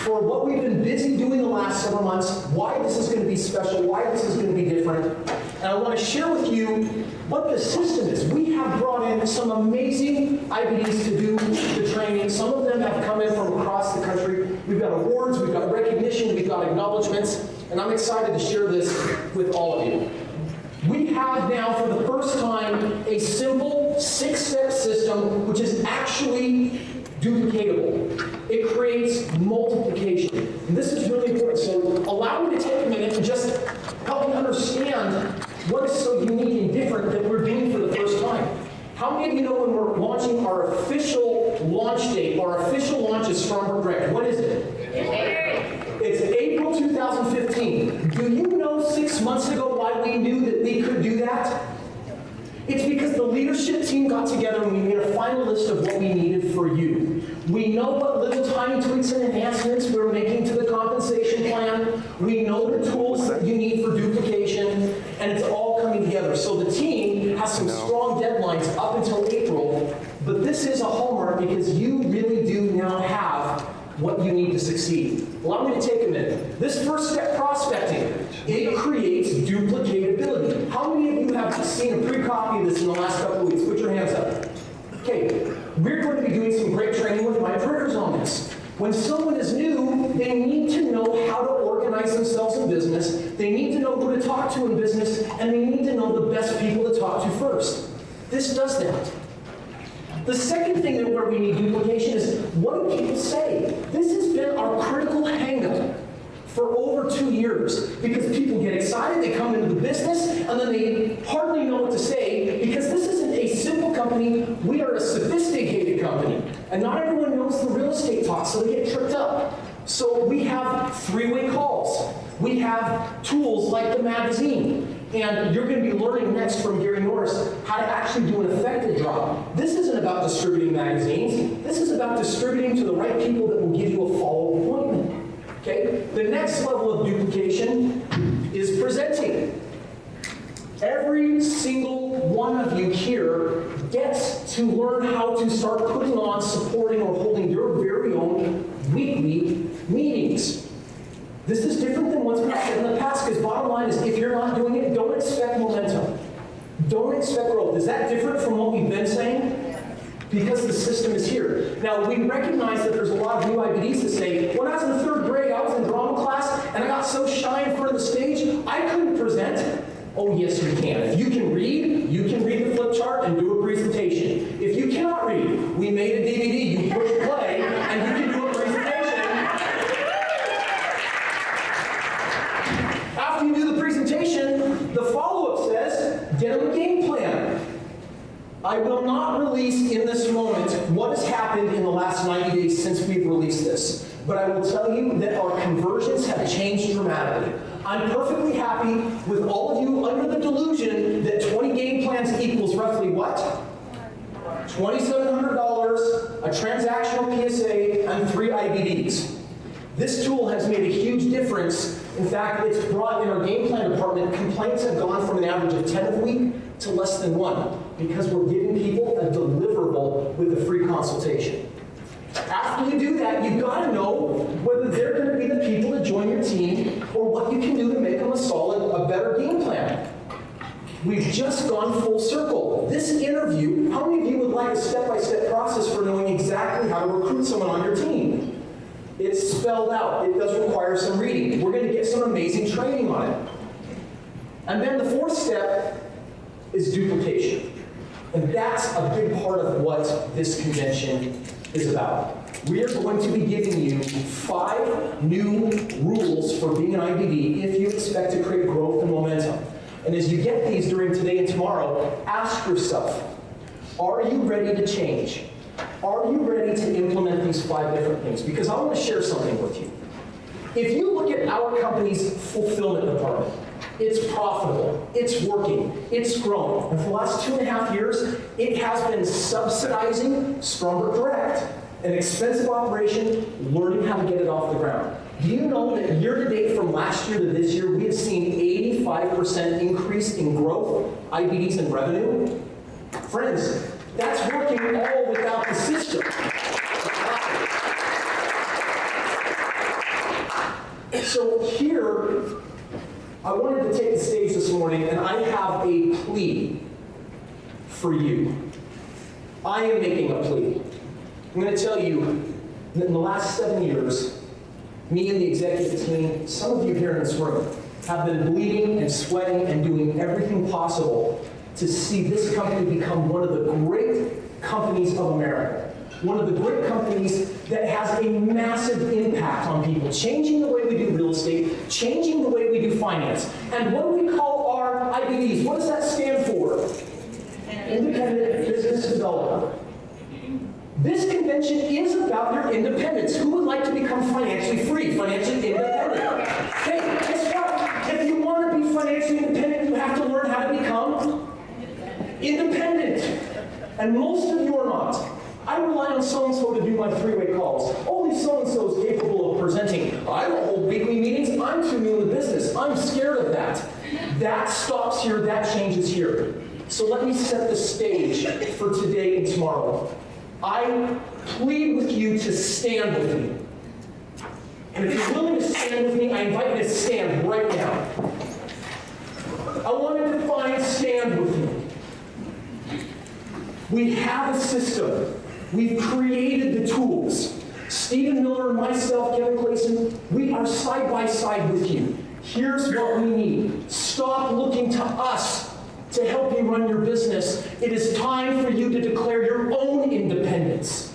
for what we've been busy doing the last several months, why this is going to be special, why this is going to be different. And I want to share with you what the system is. We have brought in some amazing IBDs to do the training. Some of them have come in from across the country. We've got awards, we've got recognition, we've got acknowledgments, and I'm excited to share this with all of you. We have now, for the first time, a simple 6-step system which is actually duplicatable. It creates multiplication. And this is really important. So allow me to take a minute and just help me understand what is so unique and different that we're doing for the first time. How many of you know when we're launching our official launch date? Our official launch is Strongbrook. What is it? It's April 2015. Do you know 6 months ago why we knew that we could do that? It's because the leadership team got together and we made a final list of what we needed for you. We know what little tiny tweaks and enhancements we're making to the compensation plan. We know the tools that you need for duplication, and it's all coming together. So the team has some strong deadlines up until April, but this is a hallmark because you really do now have what you need to succeed. Allow me to take a minute. This first step, prospecting, it creates duplicatability. How many of you have seen a pre-copy of this in the last couple of weeks? Put your hands up. Okay, we're going to be doing some great training with my trainers on this. When someone is new, they need to know how to organize themselves in business, they need to know who to talk to in business, and they need to know the best people to talk to first. This does that. The second thing that where we need duplication is, what do people say? This has been our critical hang-up for over 2 years because people get excited, they come into the business, and then they hardly know what to say because this isn't a simple company, we are a sophisticated company. And not everyone knows the real estate talk, so they get tripped up. So we have 3-way calls. We have tools like the magazine. And you're going to be learning next from Gary Norris how to actually do an effective job. This isn't about distributing magazines. This is about distributing to the right people that will give you a follow-up appointment. Okay? The next level of duplication is presenting. Every single one of you here gets to learn how to start putting on, supporting, or holding your very own weekly meetings. This is different than what's been said in the past, because bottom line is, if you're not doing it, don't expect momentum. Don't expect growth. Is that different from what we've been saying? Because the system is here. Now, we recognize that there's a lot of new IBDs that say, when I was in the 3rd grade, I was in drama class, and I got so shy in front of the stage, I couldn't present. Oh, yes, you can. If you can read the flip chart and do a presentation. If you cannot read, we made a DVD. You push play, and you can do a presentation. After you do the presentation, the follow-up says, get them a game plan. I will not release in this moment what has happened in the last 90 days since we've released this. But I will tell you that our conversions have changed dramatically. I'm perfectly happy with all of you under the delusion that 20 game plans equals roughly what? $2,700, a transactional PSA, and 3 IBDs. This tool has made a huge difference. In fact, it's brought in our game plan department, complaints have gone from an average of 10 a week to less than 1, because we're giving people a deliverable with a free consultation. After you do that, you've got to know whether they're going to be the people to join your team or what you can do to make them a better game plan. We've just gone full circle. This interview, how many of you would like a step-by-step process for knowing exactly how to recruit someone on your team? It's spelled out. It does require some reading. We're going to get some amazing training on it. And then the 4th step is duplication. And that's a big part of what this convention is about. We are going to be giving you 5 new rules for being an IBD if you expect to create growth and momentum. And as you get these during today and tomorrow, ask yourself, are you ready to change? Are you ready to implement these 5 different things? Because I want to share something with you. If you look at our company's fulfillment department, it's profitable, it's working, it's growing. And for the last 2.5 years, it has been subsidizing Strongbrook Direct, an expensive operation, learning how to get it off the ground. Do you know that year-to-date from last year to this year, we have seen 85% increase in growth, IBDs, and revenue? Friends, that's working all without the system. So here, I wanted to take the stage this morning, and I have a plea for you. I am making a plea. I'm going to tell you that in the last 7 years, me and the executive team, some of you here in this room, have been bleeding and sweating and doing everything possible to see this company become one of the great companies of America. One of the great companies that has a massive impact on people, changing the way we do real estate, changing the way we do finance. And what do we call our IBDs? What does that stand for? Independent Business Developer. This convention is about your independence. Who would like to become financially free, financially independent? Hey, guess what? If you want to be financially independent, you have to learn how to become independent. And most of you are not. I rely on so-and-so to do my three-way calls. Only so-and-so is capable of presenting. I don't hold weekly meetings. I'm too new in the business. I'm scared of that. That stops here. That changes here. So let me set the stage for today and tomorrow. I plead with you to stand with me. And if you're willing to stand with me, I invite you to stand right now. I want to define stand with me. We have a system. We've created the tools. Stephen Miller and myself, Kevin Clayson, we are side by side with you. Here's what we need. Stop looking to us to help you run your business. It is time for you to declare your own independence.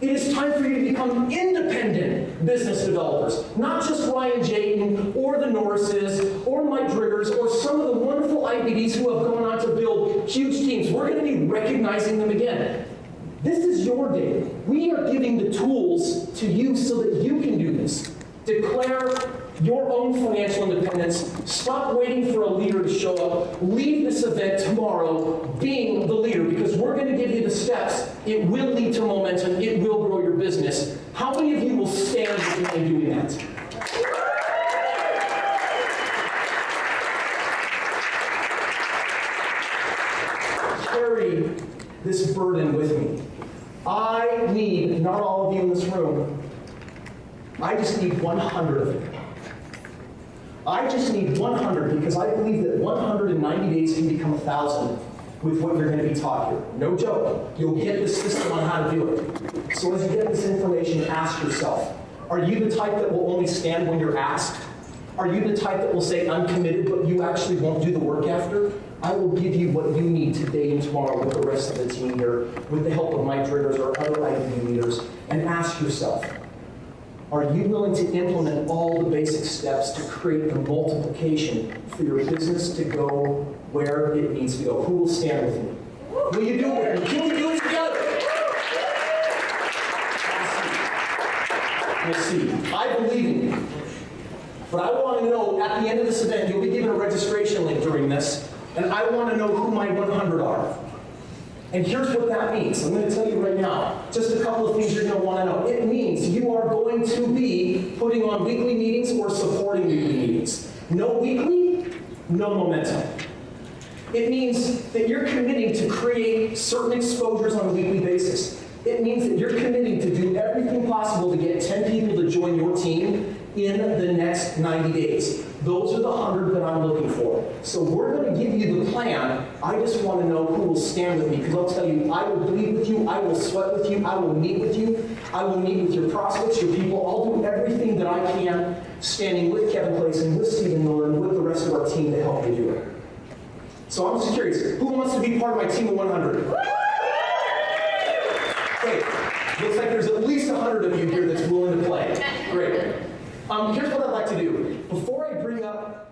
It is time for you to become independent business developers. Not just Ryan Jayton, or the Norrises, or Mike Driggers, or some of the wonderful IBDs who have gone on to build huge teams. We're going to be recognizing them again. This is your day. We are giving the tools to you so that you can do this. Declare your own financial independence. Stop waiting for a leader to show up. Leave this event tomorrow being the leader, because we're going to give you the steps. It will lead to momentum. It will grow your business. How many of you will stand with me in doing that? Carry this burden with me. I need, not all of you in this room, I just need 100 of you. I just need 100, because I believe that 190 days can become 1,000 with what you're going to be taught here. No joke. You'll get the system on how to do it. So as you get this information, ask yourself, are you the type that will only stand when you're asked? Are you the type that will say, I'm committed, but you actually won't do the work after? I will give you what you need today and tomorrow with the rest of the team here, with the help of Mike Driggers or other IBD leaders, and ask yourself, are you willing to implement all the basic steps to create the multiplication for your business to go where it needs to go? Who will stand with me? Will you do it? Can we do it together? We'll see. I believe in you. But I want to know, at the end of this event, you'll be given a registration link during this, and I want to know who my 100 are. And here's what that means. I'm going to tell you right now, just a couple of things you're going to want to know. It means you are going to be putting on weekly meetings or supporting weekly meetings. No weekly, no momentum. It means that you're committing to create certain exposures on a weekly basis. It means that you're committing to do everything possible to get 10 people to join your team in the next 90 days. Those are the 100 that I'm looking for. So we're going to give you the plan. I just want to know who will stand with me, because I'll tell you, I will bleed with you, I will sweat with you, I will meet with you, I will meet with your prospects, your people. I'll do everything that I can, standing with Kevin Clayson, with Stephen Miller, and with the rest of our team to help you do it. So I'm just curious, who wants to be part of my team of 100? Great. Looks like there's at least 100 of you here that's willing to play. Great. Here's what I'd like to do. Before I bring up